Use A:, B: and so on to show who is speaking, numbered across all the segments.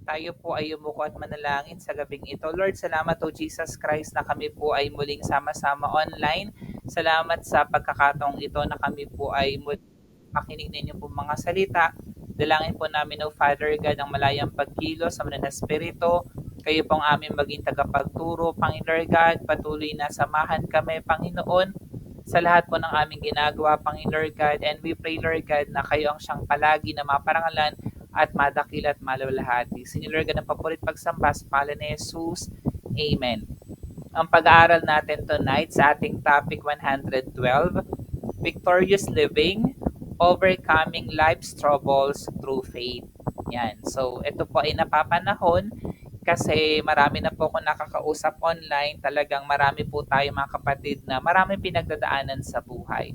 A: Tayo po ay yumuko at manalangin sa gabing ito. Lord, salamat o Jesus Christ na kami po ay muling sama-sama online. Salamat sa pagkakataong ito na kami po ay muling pakinig ninyo po mga salita. Dalangin po namin, O Father God, ang malayang pagkilos sa mga na Espiritu. Kayo pong aming maging tagapagturo, Panginoon God. Patuloy na samahan kami, Panginoon, sa lahat po ng aming ginagawa, Panginoon God. And we pray, Lord God, na kayo ang siyang palagi na maparangalan at madakil at malalahati. Sinyo, Lord God, ang papurit pagsamba sa pangalan ni Jesus. Amen. Ang pag-aaral natin tonight sa ating topic 112, Victorious Living, Overcoming Life's Troubles Through Faith. Yan. So, ito po ay napapanahon kasi marami na po akong nakakausap online. Talagang marami po tayo mga kapatid na maraming pinagdadaanan sa buhay.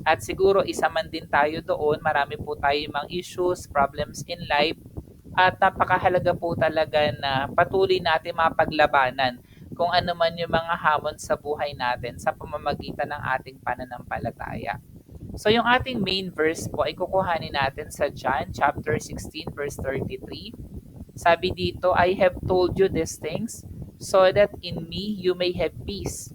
A: At siguro isa man din tayo doon, marami po tayo mga issues, problems in life, at napakahalaga po talaga na patuloy natin mapaglabanan kung ano man yung mga hamon sa buhay natin sa pamamagitan ng ating pananampalataya. So yung ating main verse po ay kukuhanin natin sa John chapter 16 verse 33. Sabi dito, I have told you these things so that in me you may have peace.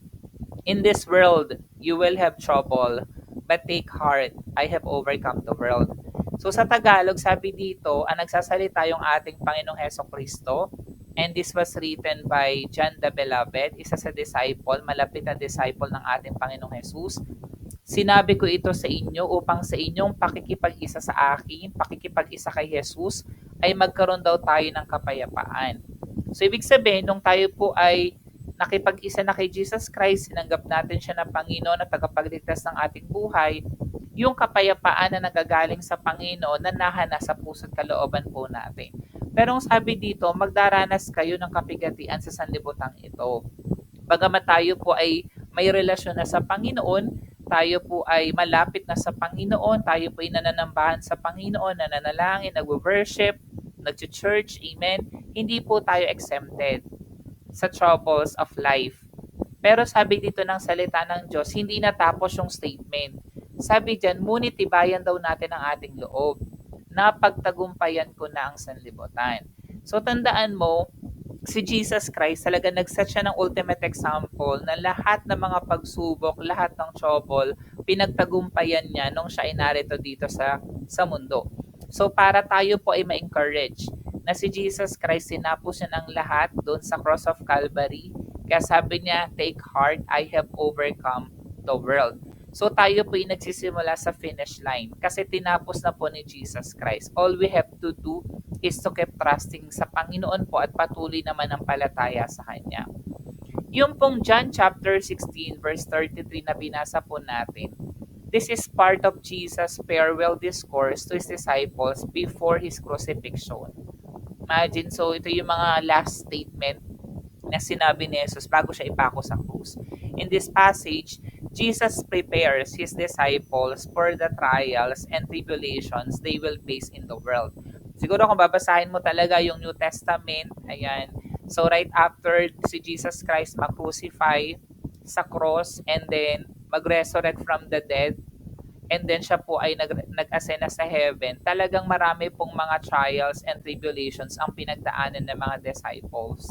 A: In this world, you will have trouble, but take heart, I have overcome the world. So sa Tagalog, sabi dito, ang nagsasalita yung ating Panginoong Heso Kristo, and this was written by John the Beloved, isa sa disciple, malapit na disciple ng ating Panginoong Jesus. Sinabi ko ito sa inyo upang sa inyong pakikipag-isa sa akin, pakikipag-isa kay Jesus, ay magkaroon daw tayo ng kapayapaan. So ibig sabihin, nung tayo po ay nakipag-isa na kay Jesus Christ, sinanggap natin siya na Panginoon at tagapagligtas ng ating buhay, yung kapayapaan na nagagaling sa Panginoon na nahana sa puso't kalooban po natin. Pero ang sabi dito, magdaranas kayo ng kapigatian sa sanlibutan ito. Bagamat tayo po ay may relasyon na sa Panginoon, tayo po ay malapit na sa Panginoon, tayo po ay nananambahan sa Panginoon, nananalangin, nagwo-worship, nagcho-church, amen, hindi po tayo exempted sa troubles of life. Pero sabi dito ng salita ng Diyos, hindi natapos yung statement. Sabi diyan, ngunit tibayan daw natin ang ating loob. Napagtagumpayan ko na ang sanlibutan. So tandaan mo, si Jesus Christ talaga nag-set siya ng ultimate example na lahat ng mga pagsubok, lahat ng trouble, pinagtagumpayan niya nung siya ay narito dito sa mundo. So para tayo po ay ma-encourage na si Jesus Christ sinapos niya ng lahat doon sa cross of Calvary. Kaya sabi niya, take heart, I have overcome the world. So tayo po ay nagsisimula sa finish line kasi tinapos na po ni Jesus Christ. All we have to do is to keep trusting sa Panginoon po at patuloy naman ang palataya sa Kanya. Yung pong John chapter 16 verse 33 na binasa po natin, this is part of Jesus' farewell discourse to His disciples before His crucifixion. Imagine, so ito yung mga last statement na sinabi ni Jesus bago siya ipako sa krus. In this passage, Jesus prepares His disciples for the trials and tribulations they will face in the world. Siguro kung babasahin mo talaga yung New Testament, ayan, so right after si Jesus Christ mag-crucify sa cross and then mag-resurrect from the dead, and then siya po ay nag-ascend na sa heaven, talagang marami pong mga trials and tribulations ang pinagdaanan ng mga disciples.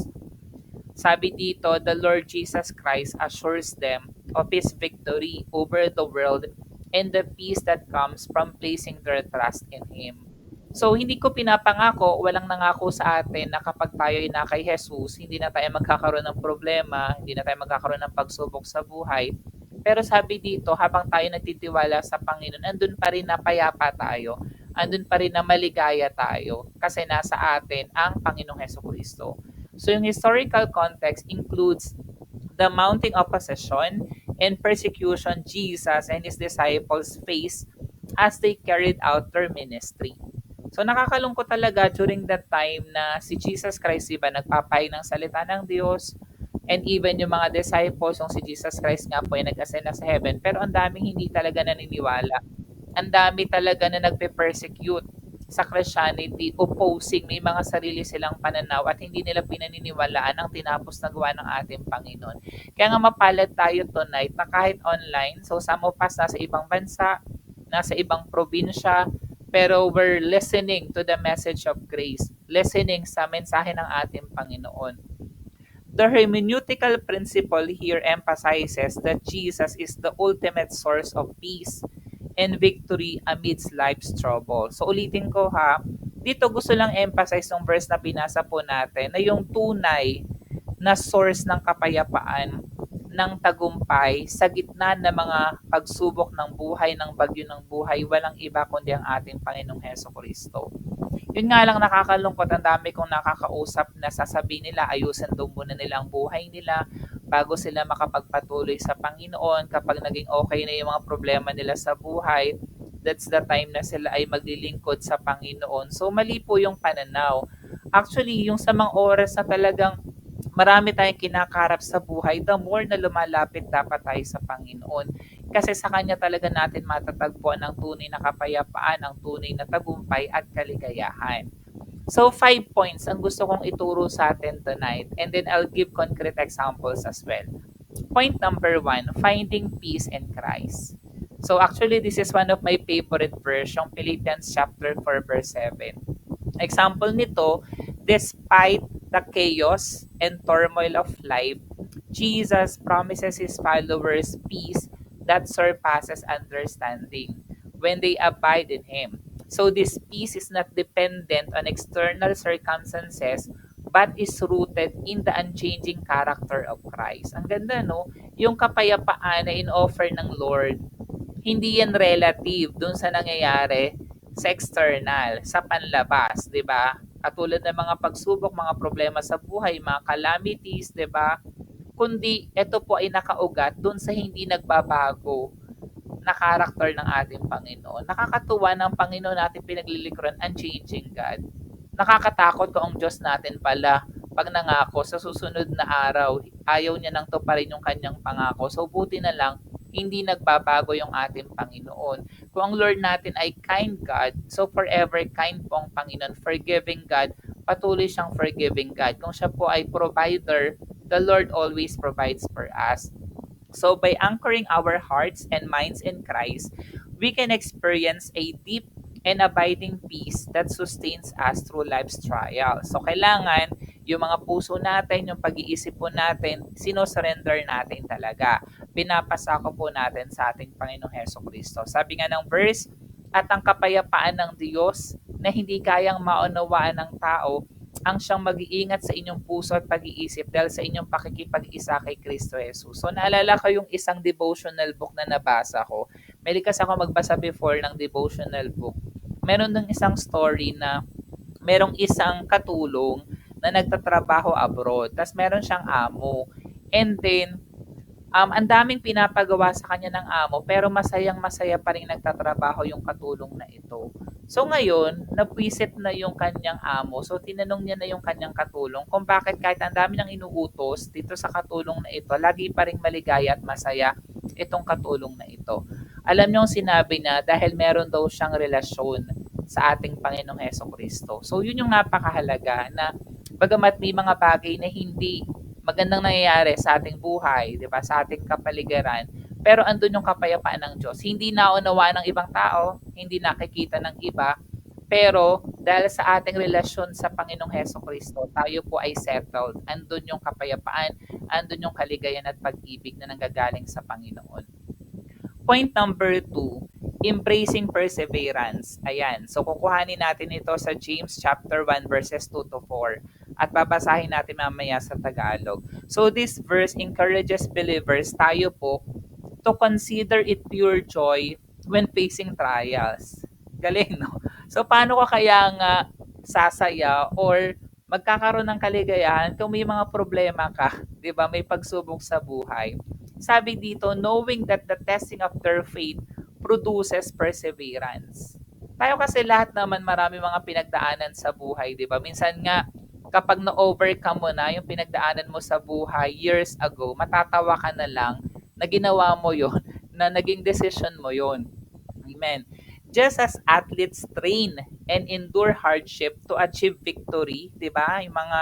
A: Sabi dito, the Lord Jesus Christ assures them of His victory over the world and the peace that comes from placing their trust in Him. So, hindi ko pinapangako, walang nangako sa atin na kapag tayo ay na kay Jesus, hindi na tayo magkakaroon ng problema, hindi na tayo magkakaroon ng pagsubok sa buhay. Pero sabi dito, habang tayo nagtitiwala sa Panginoon, andun pa rin na payapa tayo. Andun pa rin na maligaya tayo kasi nasa atin ang Panginoong Hesukristo. So yung historical context includes the mounting opposition and persecution Jesus and His disciples faced as they carried out their ministry. So nakakalungkot talaga during that time na si Jesus Christ, diba, nagpapay ng salita ng Diyos, and even yung mga disciples, yung si Jesus Christ nga po ay nag-ascend na sa heaven, pero ang daming hindi talaga naniniwala. Ang dami talaga na nagpe-persecute sa Christianity, opposing, may mga sarili silang pananaw at hindi nila pinaniniwalaan ang tinapos na gawa ng ating Panginoon. Kaya nga mapalad tayo tonight na kahit online, so some of us nasa ibang bansa, nasa ibang probinsya, pero we're listening to the message of grace, listening sa mensahe ng ating Panginoon. The hermeneutical principle here emphasizes that Jesus is the ultimate source of peace and victory amidst life's trouble. So ulitin ko ha, dito gusto lang emphasize ng verse na binasa po natin na yung tunay na source ng kapayapaan, ng tagumpay sa gitna ng mga pagsubok ng buhay, ng bagyo ng buhay, walang iba kundi ang ating Panginoong Hesukristo. Yun nga lang nakakalungkot, ang dami kong nakakausap na sasabihin nila ayusin daw muna nila ang buhay nila bago sila makapagpatuloy sa Panginoon. Kapag naging okay na yung mga problema nila sa buhay, that's the time na sila ay maglilingkod sa Panginoon. So mali po yung pananaw. Actually, yung sa mga oras na talagang marami tayong kinakarap sa buhay, the more na lumalapit dapat tayo sa Panginoon. Kasi sa Kanya talaga natin matatagpuan ang tunay na kapayapaan, ang tunay na tagumpay at kaligayahan. So, 5 points ang gusto kong ituro sa atin tonight. And then I'll give concrete examples as well. Point number 1, finding peace in Christ. So actually, this is one of my favorite verse, yung Philippians chapter 4 verse 7. Example nito, despite the chaos and turmoil of life, Jesus promises His followers peace that surpasses understanding when they abide in Him. So this peace is not dependent on external circumstances but is rooted in the unchanging character of Christ. Ang ganda, no? Yung kapayapaan na in-offer ng Lord, hindi yan relative dun sa nangyayari sa external, sa panlabas, 'di ba? Katulad ng mga pagsubok, mga problema sa buhay, mga calamities, 'di ba? Kundi ito po ay nakaugat dun sa hindi nagbabago na character ng ating Panginoon. Nakakatuwa ng Panginoon natin pinaglilingkuran, unchanging God. Nakakatakot kung ang Diyos natin pala pag nangako sa susunod na araw, ayaw niya nang tuparin yung kanyang pangako. So buti na lang, hindi nagbabago yung ating Panginoon. Kung ang Lord natin ay kind God, so forever kind po ang Panginoon. Forgiving God, patuloy siyang forgiving God. Kung siya po ay provider, the Lord always provides for us. So by anchoring our hearts and minds in Christ, we can experience a deep and abiding peace that sustains us through life's trials. So kailangan yung mga puso natin, yung pag-iisip po natin, sino-surrender natin talaga. Pinapasako po natin sa ating Panginoong Hesukristo. Sabi nga ng verse, at ang kapayapaan ng Diyos na hindi kayang maunawaan ng tao ang siyang mag-iingat sa inyong puso at pag-iisip dahil sa inyong pakikipag-isa kay Kristo Jesus. So naalala ko yung isang devotional book na nabasa ko. May likas ako magbasa before ng devotional book. Meron ng isang story na merong isang katulong na nagtatrabaho abroad. Tapos meron siyang amo. And then, ang daming pinapagawa sa kanya ng amo pero masayang-masaya pa rin nagtatrabaho yung katulong na ito. So ngayon, napwisit na yung kanyang amo. So tinanong niya na yung kanyang katulong kung bakit kahit ang dami ng inuutos dito sa katulong na ito, lagi pa rin maligaya at masaya itong katulong na ito. Alam niyo yung sinabi na dahil meron daw siyang relasyon sa ating Panginoong Hesukristo. So yun yung napakahalaga na bagamat may mga bagay na hindi magandang nangyayari sa ating buhay, 'di ba? Sa ating kapaligiran, pero andun yung kapayapaan ng Diyos. Hindi naunawaan ng ibang tao, hindi nakikita ng iba, pero dahil sa ating relasyon sa Panginoong Hesukristo, tayo po ay settled. Andun yung kapayapaan, andun yung kaligayan at pag-ibig na nanggagaling sa Panginoon. Point number 2, embracing perseverance. Ayan. So, kukuhanin natin ito sa James chapter 1 verses 2 to 4 at babasahin natin mamaya sa Tagalog. So, this verse encourages believers, tayo po, to consider it pure joy when facing trials. Galing, no? So, paano ka kaya nga sasaya or magkakaroon ng kaligayahan kung may mga problema ka, 'di ba? May pagsubok sa buhay. Sabi dito, knowing that the testing of their faith produces perseverance. Tayo kasi lahat naman marami mga pinagdaanan sa buhay, di ba? Minsan nga, kapag na-overcome mo na yung pinagdaanan mo sa buhay years ago, matatawa ka na lang na ginawa mo yon, na naging decision mo yon. Amen. Just as athletes train and endure hardship to achieve victory, di ba? Yung mga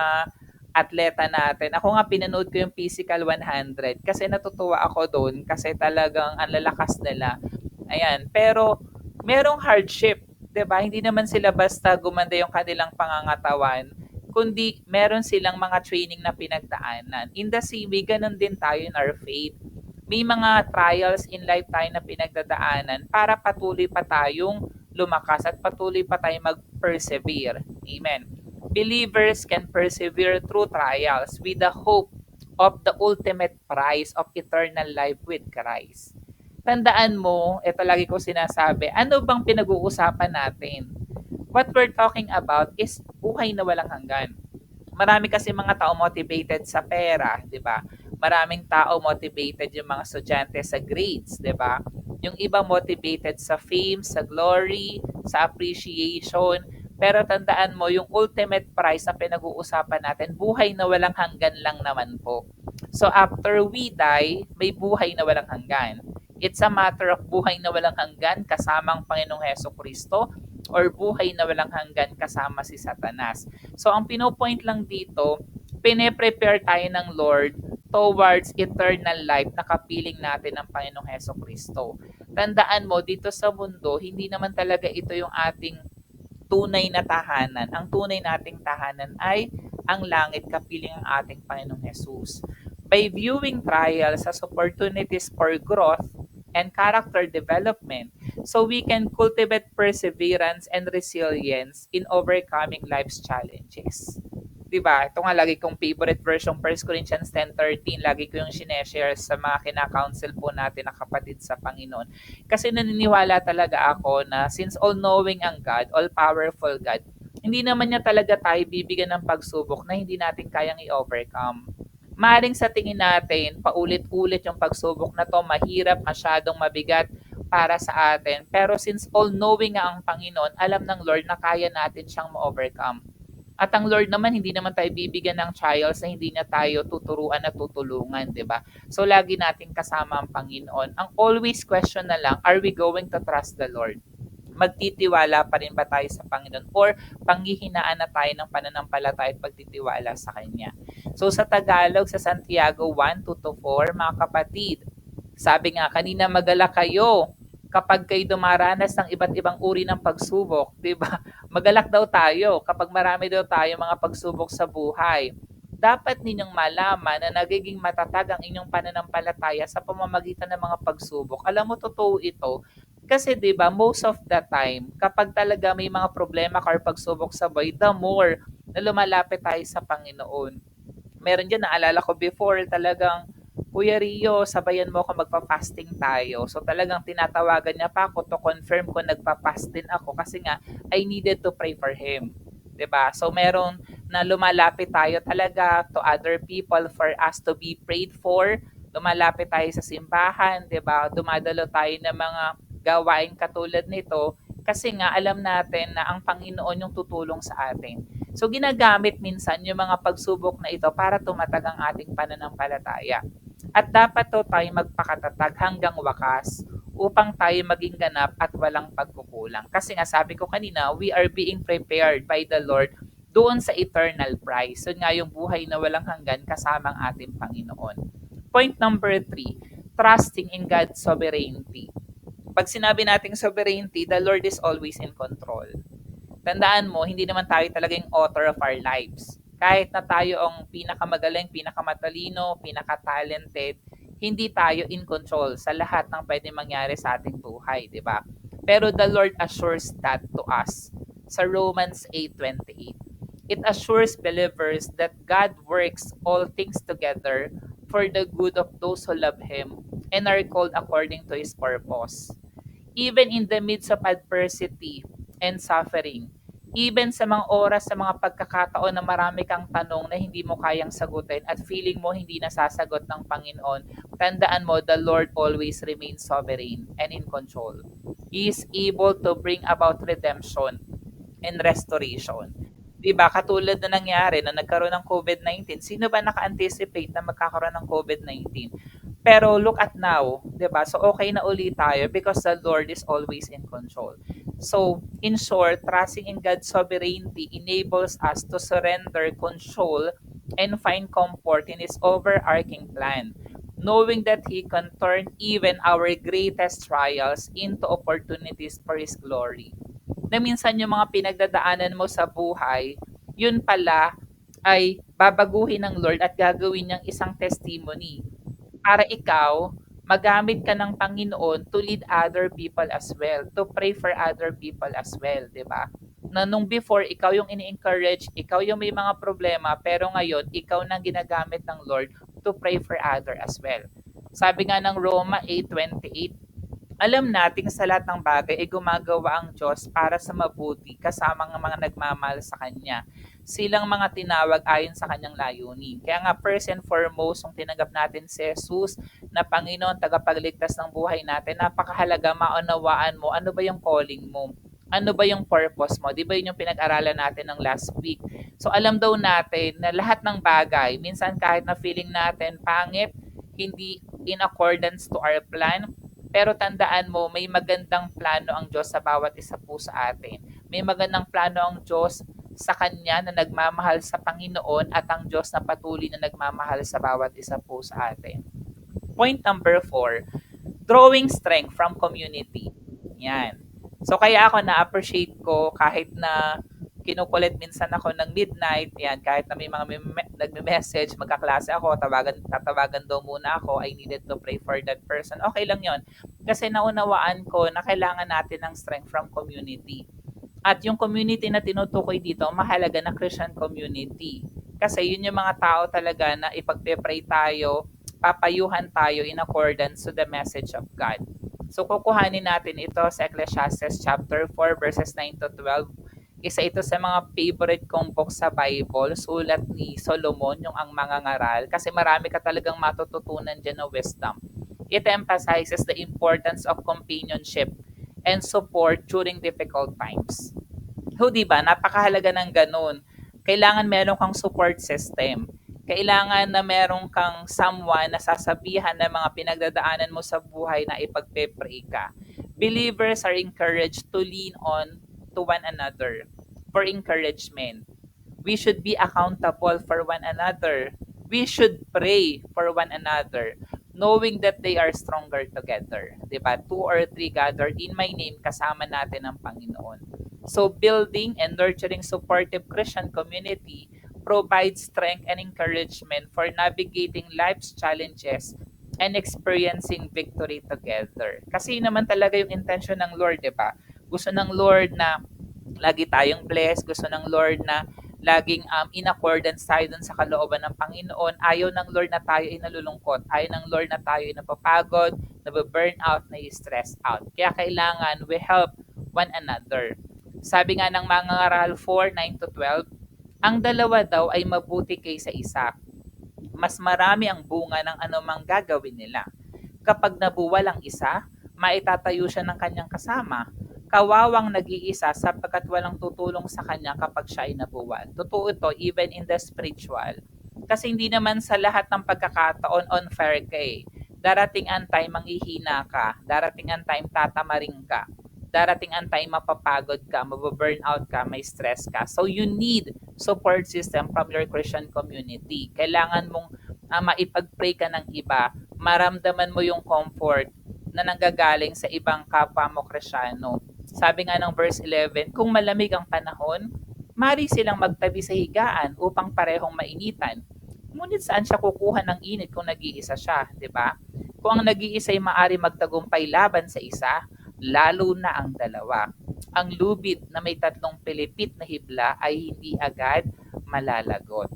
A: atleta natin. Ako nga pinanood ko yung Physical 100 kasi natutuwa ako doon kasi talagang ang lalakas nila. Ayan. Pero merong hardship. 'Di ba? Hindi naman sila basta gumanda yung kanilang pangangatawan, kundi meron silang mga training na pinagdaanan. In the same way, ganun din tayo in our faith. May mga trials in life tayo na pinagdadaanan para patuloy pa tayong lumakas at patuloy pa tayong mag-persevere. Amen. Believers can persevere through trials with the hope of the ultimate prize of eternal life with Christ. Tandaan mo, ito lagi ko sinasabi, ano bang pinag-uusapan natin? What we're talking about is buhay na walang hanggan. Marami kasi mga tao motivated sa pera, 'di ba? Maraming tao motivated yung mga estudyante sa grades, 'di ba? Yung iba motivated sa fame, sa glory, sa appreciation. Pero tandaan mo, yung ultimate prize na pinag-uusapan natin, buhay na walang hanggan lang naman po. So after we die, may buhay na walang hanggan. It's a matter of buhay na walang hanggan kasamang Panginoong Heso Kristo or buhay na walang hanggan kasama si Satanas. So ang pinopoint lang dito, pine-prepare tayo ng Lord towards eternal life na kapiling natin ng Panginoong Heso Kristo. Tandaan mo, dito sa mundo, hindi naman talaga ito yung ating tunay na tahanan. Ang tunay nating tahanan ay ang langit kapiling ang ating Panginoong Jesus. By viewing trials as opportunities for growth and character development, so we can cultivate perseverance and resilience in overcoming life's challenges. 'Di ba? Ito nga lagi kong favorite verse yung 1 Corinthians 10:13, lagi ko yung sineshare sa mga kina-counsel po natin na kapatid sa Panginoon. Kasi naniniwala talaga ako na since all-knowing ang God, all-powerful God, hindi naman niya talaga tayo bibigyan ng pagsubok na hindi natin kayang i-overcome. Maring sa tingin natin, paulit-ulit yung pagsubok na 'to, mahirap, masyadong mabigat para sa atin. Pero since all-knowing nga ang Panginoon, alam ng Lord na kaya natin siyang ma-overcome. At ang Lord naman, hindi naman tayo bibigyan ng trials na hindi niya tayo tuturuan at tutulungan, di ba? So, lagi natin kasama ang Panginoon. Ang always question na lang, are we going to trust the Lord? Magtitiwala pa rin ba tayo sa Panginoon or panghihinaan na tayo ng pananampalataya at pagtitiwala sa Kanya. So sa Tagalog, sa Santiago 1:2-4, mga kapatid, sabi nga kanina, magalak kayo kapag kayo dumaranas ng iba't ibang uri ng pagsubok, 'di ba? Magalak daw tayo kapag marami daw tayo mga pagsubok sa buhay. Dapat ninyong malaman na nagiging matatag ang inyong pananampalataya sa pamamagitan ng mga pagsubok. Alam mo, totoo ito. Kasi 'di ba, most of the time, kapag talaga may mga problema or pagsubok sa buhay, the more na lumalapit tayo sa Panginoon. Meron diyan, naalala ko before, talagang, Kuya Rio, sabayan mo ako, magpa-fasting tayo. So talagang tinatawagan niya pa ako to confirm kung nagpa-fast din ako kasi nga I needed to pray for him. 'Di ba? So meron na lumalapit tayo talaga to other people for us to be prayed for. Lumalapit tayo sa simbahan, 'di ba? Dumadalo tayo ng mga gawain katulad nito kasi nga alam natin na ang Panginoon yung tutulong sa atin. So ginagamit minsan yung mga pagsubok na ito para tumatag ang ating pananampalataya. At dapat to tayo magpakatatag hanggang wakas upang tayo maging ganap at walang pagkukulang. Kasi nga sabi ko kanina, we are being prepared by the Lord doon sa eternal prize. So nga yung buhay na walang hanggan kasama ang ating Panginoon. Point number 3, trusting in God's sovereignty. Pag sinabi nating sovereignty, the Lord is always in control. Tandaan mo, hindi naman tayo talagang author of our lives. Kahit na tayo ang pinakamagaling, pinakamatalino, pinaka-talented, hindi tayo in control sa lahat ng pwede mangyari sa ating buhay, di ba? Pero the Lord assures that to us sa Romans 8:28. It assures believers that God works all things together for the good of those who love Him and are called according to His purpose. Even in the midst of adversity and suffering, even sa mga oras, sa mga pagkakataon na marami kang tanong na hindi mo kayang sagutin at feeling mo hindi nasasagot ng Panginoon, tandaan mo, the Lord always remains sovereign and in control. He is able to bring about redemption and restoration. Diba, katulad na nangyari na nagkaroon ng COVID-19, sino ba naka-anticipate na magkakaroon ng COVID-19? Pero look at now, 'di ba? So okay na ulit tayo because the Lord is always in control. So, in short, trusting in God's sovereignty enables us to surrender control and find comfort in His overarching plan, knowing that He can turn even our greatest trials into opportunities for His glory. na minsan yung mga pinagdadaanan mo sa buhay, yun pala ay babaguhin ng Lord at gagawin niyang isang testimony para ikaw magamit ka ng Panginoon to lead other people as well, to pray for other people as well, 'di ba? Na nung before ikaw yung ini-encourage, ikaw yung may mga problema, pero ngayon ikaw nang ginagamit ng Lord to pray for other as well. Sabi nga ng Roma 8:28, alam nating sa lahat ng bagay ay gumagawa ang Diyos para sa mabuti kasama ng mga nagmamahal sa Kanya. Silang mga tinawag ayon sa Kanyang layunin. Kaya nga first and foremost, kung tinanggap natin si Jesus na Panginoon, tagapagligtas ng buhay natin, napakahalaga maunawaan mo ano ba yung calling mo. Ano ba yung purpose mo? Di ba yun yung pinag-aralan natin ng last week? So alam daw natin na lahat ng bagay, minsan kahit na feeling natin pangit, hindi in accordance to our plan, pero tandaan mo, may magandang plano ang Diyos sa bawat isa po sa atin. May magandang plano ang Diyos sa Kanya na nagmamahal sa Panginoon at ang Diyos na patuloy na nagmamahal sa bawat isa po sa atin. Point number 4, drawing strength from community. Yan. So kaya ako na-appreciate ko kahit na kinukulit minsan ako ng midnight, yan, kahit na may mga nagme-message, magkaklase ako, tatawagan daw muna ako, I needed to pray for that person. Okay lang yon. Kasi naunawaan ko na kailangan natin ng strength from community. At yung community na tinutukoy dito, mahalaga na Christian community. Kasi yun yung mga tao talaga na ipagpe-pray tayo, papayuhan tayo in accordance to the message of God. So kukuhanin natin ito sa Ecclesiastes chapter 4 verses 9 to 12. Isa ito sa mga favorite kong book sa Bible, sulat ni Solomon, yung ang mga ngaral, kasi marami ka talagang matututunan dyan na wisdom. It emphasizes the importance of companionship and support during difficult times. Ho, di ba? Napakahalaga ng ganun. Kailangan meron kang support system. Kailangan na meron kang someone na sasabihan ng mga pinagdadaanan mo sa buhay na ipagpe-pray ka. Believers are encouraged to lean on to one another for encouragement. We should be accountable for one another. We should pray for one another, knowing that they are stronger together. Diba? 2 or 3 gathered in my name, kasama natin ang Panginoon. So building and nurturing supportive Christian community provides strength and encouragement for navigating life's challenges and experiencing victory together. Kasi naman talaga yung intention ng Lord, di ba? Gusto ng Lord na lagi tayong blessed. Gusto ng Lord na laging in accordance tayo dun sa kalooban ng Panginoon. Ayaw ng Lord na tayo ay nalulungkot. Ayaw ng Lord na tayo ay napapagod, nababurn out, na-stress out. Kaya kailangan we help one another. Sabi nga ng mga ngaral 4, 9 to 12, ang dalawa daw ay mabuti kaysa isa. Mas marami ang bunga ng anumang gagawin nila. Kapag nabuwal ang isa, maitatayo siya ng kanyang kasama. Kawawang nag-iisa sapagkat walang tutulong sa kanya kapag siya ay nabuwal. Totoo ito even in the spiritual. Kasi hindi naman sa lahat ng pagkakataon unfair ka eh. Darating ang time manghihina ka. Darating ang time tatamaring ka. Darating ang time mapapagod ka, mababurn out ka, may stress ka. So you need support system from your Christian community. Kailangan mong maipag-pray ka ng iba, maramdaman mo yung comfort na nanggagaling sa ibang kapwa mo Krisyano. Sabi nga ng verse 11, kung malamig ang panahon, mari silang magtabi sa higaan upang parehong mainitan. Ngunit saan siya kukuha ng init kung nag-iisa siya, di ba? Kung ang nag-iisa ay maari magtagumpay laban sa isa, lalo na ang dalawa. Ang lubid na may 3 pilipit na hibla ay hindi agad malalagot.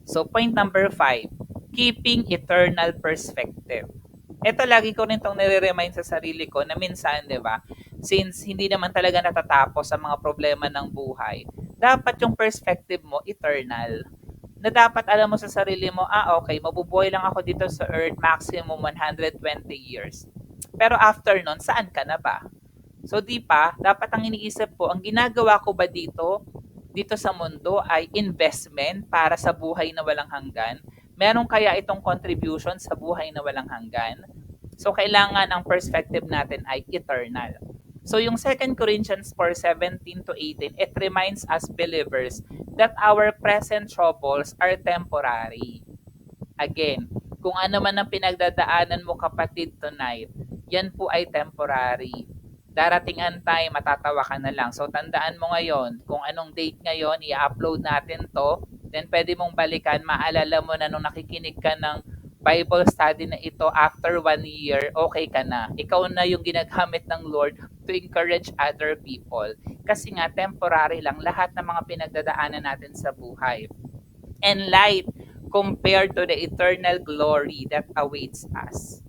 A: So point number 5, keeping eternal perspective. Ito lagi ko rin itong nire-remind sa sarili ko na minsan, di ba, since hindi naman talaga natatapos ang mga problema ng buhay, dapat yung perspective mo eternal. Na dapat alam mo sa sarili mo, okay, mabubuhay lang ako dito sa earth maximum 120 years. Pero after nun, saan ka na ba? So di pa, dapat ang iniisip ko, ang ginagawa ko ba dito sa mundo ay investment para sa buhay na walang hanggan? Meron kaya itong contribution sa buhay na walang hanggan? So kailangan ang perspective natin ay eternal. So yung 2 Corinthians 4:17 to 18, it reminds us believers that our present troubles are temporary. Again, kung ano man ang pinagdadaanan mo kapatid tonight, yan po ay temporary. darating ang time, matatawa ka na lang. So, tandaan mo ngayon, kung anong date ngayon, i-upload natin to, then pwede mong balikan, maalala mo na nung nakikinig ka ng Bible study na ito after 1 year, okay ka na. Ikaw na yung ginagamit ng Lord to encourage other people. Kasi nga, temporary lang lahat ng mga pinagdadaanan natin sa buhay. And light compared to the eternal glory that awaits us.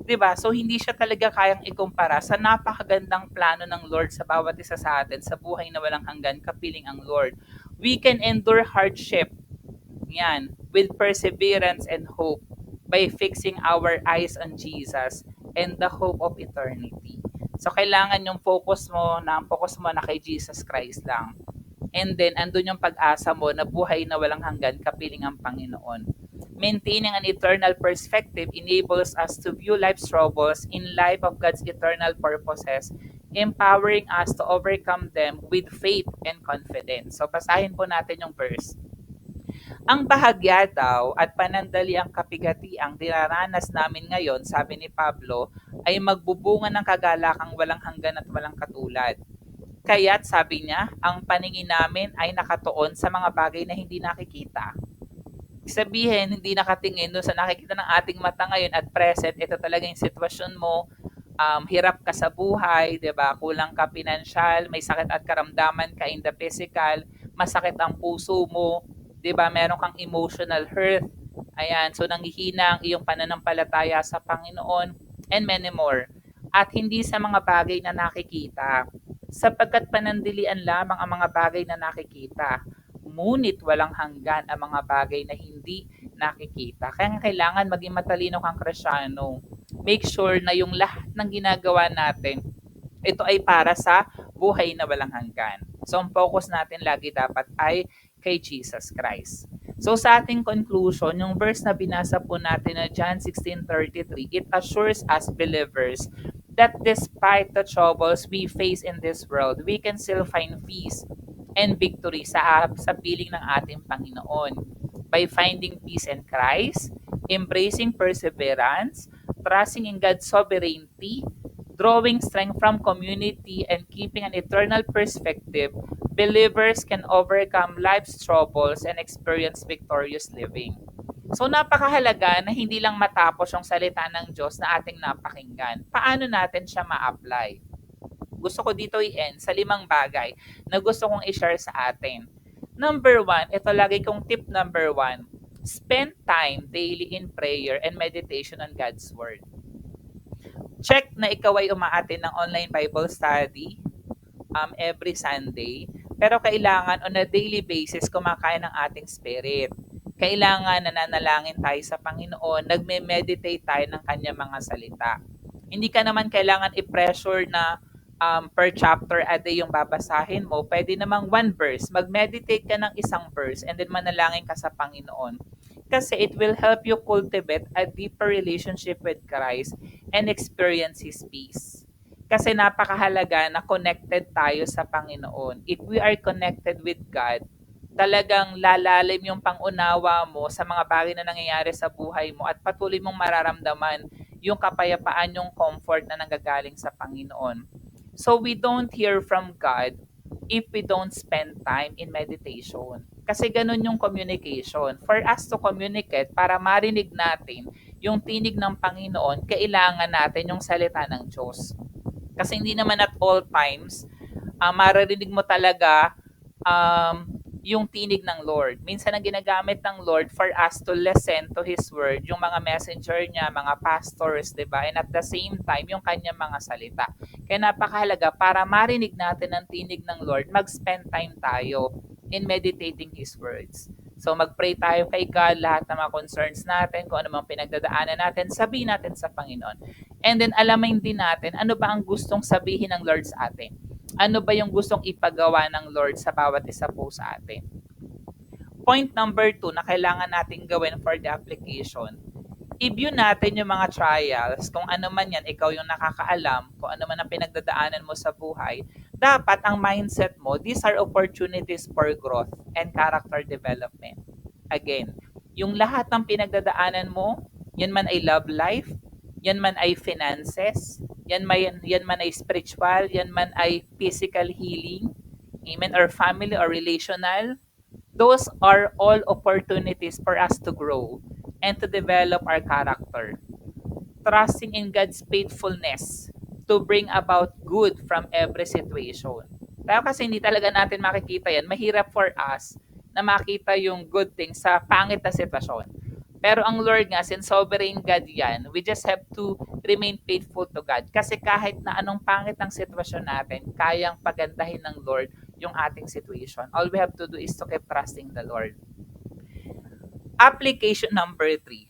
A: 'Di ba? So hindi siya talaga kayang ikumpara sa napakagandang plano ng Lord sa bawat isa sa atin sa buhay na walang hanggan kapiling ang Lord. We can endure hardship, yan, with perseverance and hope by fixing our eyes on Jesus and the hope of eternity. So kailangan yung focus mo na kay Jesus Christ lang. And then, andun yung pag-asa mo na buhay na walang hanggan kapiling ang Panginoon. Maintaining an eternal perspective enables us to view life's troubles in light of God's eternal purposes, empowering us to overcome them with faith and confidence. So, basahin po natin yung verse. Ang bahagya daw at panandaliang kapigatiang dinaranas namin ngayon, sabi ni Pablo, ay magbubunga ng kagalakang walang hanggan at walang katulad. Kaya't sabi niya, ang paningin namin ay nakatuon sa mga bagay na hindi nakikita. Sabihin, hindi nakatingin doon sa nakikita ng ating mata ngayon at present, ito talaga yung sitwasyon mo, hirap ka sa buhay, 'di ba? Kulang ka pinansyal, may sakit at karamdaman ka in the physical, masakit ang puso mo, 'di ba? Meron kang emotional hurt. Ayan, so nanghihina ang iyong pananampalataya sa Panginoon and many more. At hindi sa mga bagay na nakikita, sapagkat panandilian lamang ang mga bagay na nakikita. Ngunit walang hanggan ang mga bagay na hindi nakikita. Kaya kailangan maging matalino kang Kristyano. Make sure na yung lahat ng ginagawa natin, ito ay para sa buhay na walang hanggan. So, ang focus natin lagi dapat ay kay Jesus Christ. So, sa ating conclusion, yung verse na binasa po natin na John 16:33, it assures us believers that despite the troubles we face in this world, we can still find peace and victory sa piling ng ating Panginoon by finding peace in Christ, embracing perseverance, trusting in God's sovereignty, drawing strength from community, and keeping an eternal perspective, believers can overcome life's troubles and experience victorious living. So napakahalaga na hindi lang matapos yung salita ng Diyos na ating napakinggan. Paano natin siya ma-apply? Gusto ko dito i-end sa 5 bagay na gusto kong i-share sa atin. Number 1, ito lagi kong tip number 1, spend time daily in prayer and meditation on God's Word. Check na ikaw ay umaattend ng online Bible study every Sunday, pero kailangan on a daily basis kumakain ng ating spirit. Kailangan nananalangin tayo sa Panginoon, nagme-meditate tayo ng kanyang mga salita. Hindi ka naman kailangan i-pressure na per chapter a day yung babasahin mo. Pwede namang 1 verse. Mag-meditate ka ng 1 verse and then manalangin ka sa Panginoon. Kasi it will help you cultivate a deeper relationship with Christ and experience His peace. Kasi napakahalaga na connected tayo sa Panginoon. If we are connected with God, talagang lalalim yung pangunawa mo sa mga bagay na nangyayari sa buhay mo at patuloy mong mararamdaman yung kapayapaan, yung comfort na nanggagaling sa Panginoon. So we don't hear from God if we don't spend time in meditation. Kasi ganun yung communication. For us to communicate, para marinig natin yung tinig ng Panginoon, kailangan natin yung salita ng Diyos. Kasi hindi naman at all times, maririnig mo talaga yung tinig ng Lord. Minsan ang ginagamit ng Lord for us to listen to His Word, yung mga messenger niya, mga pastors, diba? And at the same time, yung kanyang mga salita. Kaya napakahalaga, para marinig natin ang tinig ng Lord, mag-spend time tayo in meditating His words. So mag-pray tayo kay God, lahat ng mga concerns natin, kung ano mang pinagdadaanan natin, sabihin natin sa Panginoon. And then alamin din natin, ano ba ang gustong sabihin ng Lord sa atin? Ano ba yung gustong ipagawa ng Lord sa bawat isa po sa atin? Point number 2 na kailangan natin gawin for the application, i-view natin yung mga trials, kung ano man yan, ikaw yung nakakaalam, kung ano man ang pinagdadaanan mo sa buhay, dapat ang mindset mo, these are opportunities for growth and character development. Again, yung lahat ng pinagdadaanan mo, yan man ay love life, yan man ay finances, Yan man ay spiritual, yan man ay physical healing, amen, or family or relational. Those are all opportunities for us to grow and to develop our character, trusting in God's faithfulness to bring about good from every situation. Pero kasi hindi talaga natin makikita yan, mahirap for us na makita yung good thing sa pangit na sitwasyon. Pero ang Lord nga, since sovereign God yan, we just have to remain faithful to God. Kasi kahit na anong pangit ang sitwasyon natin, kayang pagandahin ng Lord yung ating situation. All we have to do is to keep trusting the Lord. Application number 3.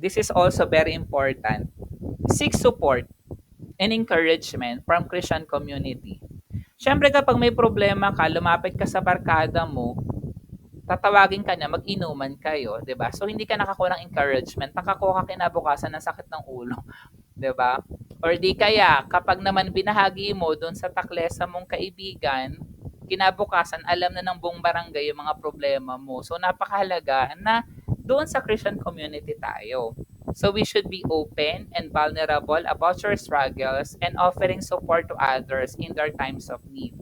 A: This is also very important. Seek support and encouragement from Christian community. Siyempre kapag may problema ka, lumapit ka sa barkada mo, tatawagin ka niya, mag-inuman kayo, 'di ba? So hindi ka nakakuha ng encouragement, nakakuha ka kinabukasan ng sakit ng ulo, 'di ba? Or di kaya kapag naman binahagi mo doon sa taklesa mong kaibigan, kinabukasan alam na ng buong barangay yung mga problema mo. So napakahalaga na doon sa Christian community tayo. So we should be open and vulnerable about your struggles and offering support to others in their times of need.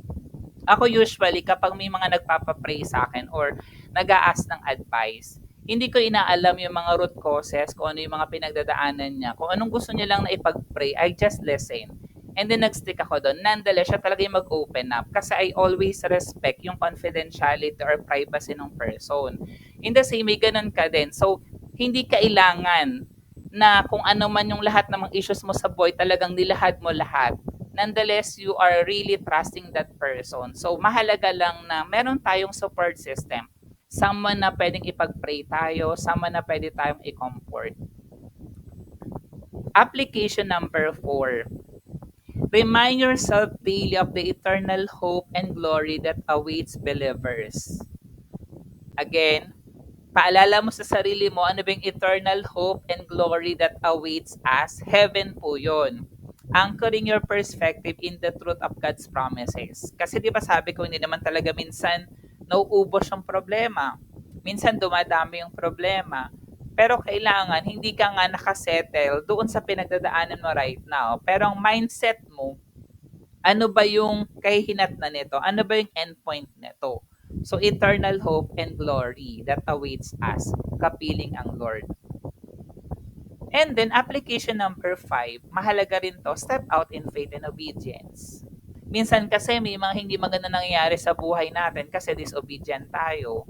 A: Ako usually kapag may mga nagpapa-pray sa akin or nag-a-ask ng advice, hindi ko inaalam yung mga root causes, kung ano yung mga pinagdadaanan niya, kung anong gusto niya lang na ipag-pray, I just listen. And then nag-stick ako doon. Nonetheless, siya talaga yung mag-open up kasi I always respect yung confidentiality or privacy ng person. In the same way, ganun ka din. So, hindi kailangan na kung ano man yung lahat ng mga issues mo sa buhay, talagang nilahad mo lahat. Nonetheless, you are really trusting that person. So, mahalaga lang na meron tayong support system. Someone na pwedeng ipag-pray tayo, someone na pwede tayong i-comfort. Application number 4. Remind yourself daily of the eternal hope and glory that awaits believers. Again, paalala mo sa sarili mo, ano ba yung eternal hope and glory that awaits us? Heaven po yun. Anchoring your perspective in the truth of God's promises. Kasi di ba sabi ko, hindi naman talaga minsan nauubos yung problema. Minsan dumadami yung problema. Pero kailangan, hindi ka nga nakasettle doon sa pinagdadaanan mo right now. Pero ang mindset mo, ano ba yung kahihinatnan nito? Ano ba yung endpoint nito? So, eternal hope and glory that awaits us, kapiling ang Lord. And then, application number 5, mahalaga rin to, step out in faith and obedience. Minsan kasi may mga hindi maganda nangyayari sa buhay natin kasi disobedient tayo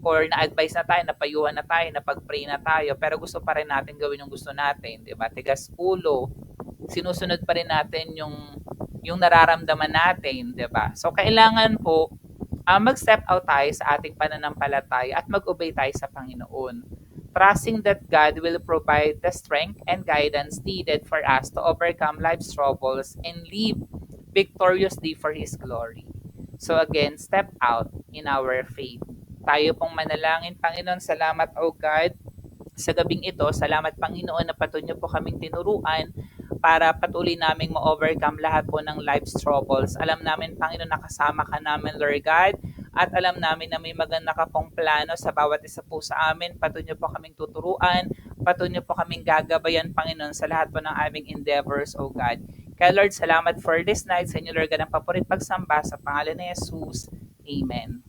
A: or na-advise na tayo, napayuhan na tayo, napag-pray na tayo, pero gusto pa rin natin gawin yung gusto natin, di ba? Tigas ulo, sinusunod pa rin natin yung nararamdaman natin, di ba? So, kailangan po mag-step out tayo sa ating pananampalataya at mag-obey tayo sa Panginoon. Trusting that God will provide the strength and guidance needed for us to overcome life's troubles and live victoriously for His glory. So again, step out in our faith. Tayo pong manalangin. Panginoon, salamat o God sa gabing ito. Salamat Panginoon na patuloy niyo po kaming tinuruan para patuloy naming ma-overcome lahat po ng life's troubles. Alam namin, Panginoon, nakasama ka namin, Lord God, at alam namin na may maganda ka pong plano sa bawat isa po sa amin. Patuloy niyo po kaming tuturuan, patuloy niyo po kaming gagabayan, Panginoon, sa lahat po ng aming endeavors, O God. Kaya Lord, salamat for this night. Sa inyo, Lord God, ang papurit pagsamba sa pangalan ni Jesus. Amen.